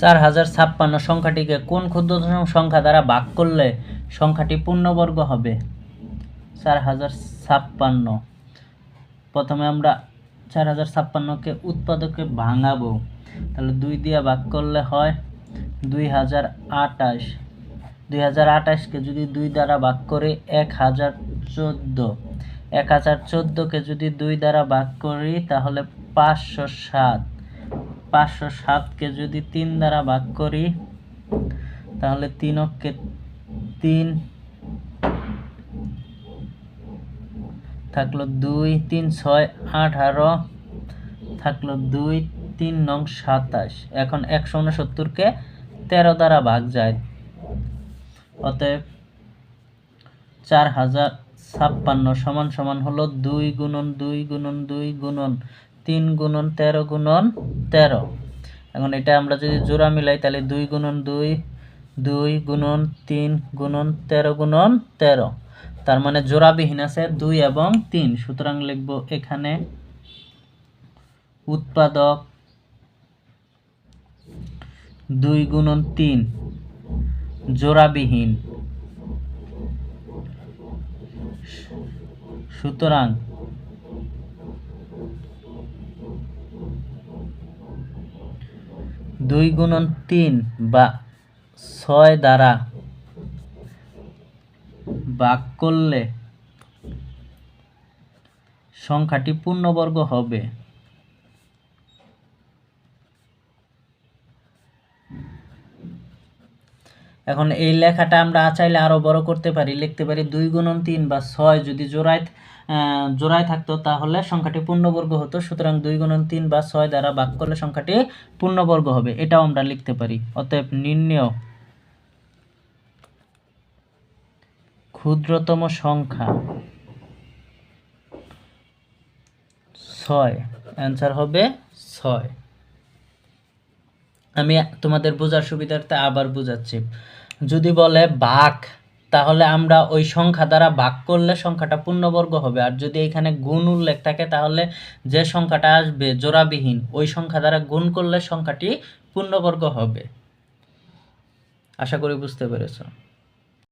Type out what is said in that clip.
4056 সংখ্যাটিকে কোন ক্ষুদ্রতম সংখ্যা দ্বারা ভাগ করলে সংখ্যাটি পূর্ণবর্গ হবে? 4056 প্রথমে আমরা 4056কে উৎপাদকে ভাঙাবো, তাহলে 2 দিয়ে ভাগ করলে হয় 2028। 2028কে যদি 2 দ্বারা ভাগ করি 1014। 1014কে যদি 2 দ্বারা ভাগ করি তাহলে 507। 507কে যদি 3 দ্বারা ভাগ করি তাহলে 3 অক্ষে 3 থাকলো 2, 3 6 18 থাকলো 2, 3 9 27। এখন 169কে 13 দ্বারা ভাগ যায়, অতএব 4056 সমান সমান হলো 2 গুণন 2 গুণন 2 গুণন 3 গুণন 13 গুণন 13। এখন এটা আমরা যদি জোড়া মিলাই তাহলে 2 গুণন 2 2 গুণন 3 গুণন 13 গুণন 13, তার মানে জোড়াবিহীন আছে 2 এবং 3। সুতরাং লিখব এখানে উৎপাদক 2 গুণন 3 জোড়াবিহীন। সুতরাং 2 গুণন 3 বা 6 দ্বারা ভাগ করলে সংখ্যাটি পূর্ণবর্গ হবে। এখন এই লেখাটা আমরা চাইলে আরো বড় করতে পারি, লিখতে পারি 2 গুণন 3 বা 6 যদি জোড়ায় থাকতো তাহলে সংখ্যাটি পূর্ণবর্গ হতো। সুতরাং 2 গুণন 3 বা 6 দ্বারা ভাগ করলে সংখ্যাটি পূর্ণবর্গ হবে, এটাও আমরা লিখতে পারি। অতএব নির্ণেয় ক্ষুদ্রতম সংখ্যা 6, অ্যান্সার হবে 6। আমি তোমাদের বোঝার সুবিধার্থে আবার বোঝাচ্ছি। যদি বলে ভাগ, তাহলে আমরা ওই সংখ্যা দ্বারা ভাগ করলে সংখ্যাটা পূর্ণবর্গ হবে, আর যদি এখানে গুণ উল্লেখ থাকে তাহলে যে সংখ্যাটা আসবে জোড়াবিহীন ওই সংখ্যা দ্বারা গুণ করলে সংখ্যাটি পূর্ণবর্গ হবে। আশা করি বুঝতে পেরেছো।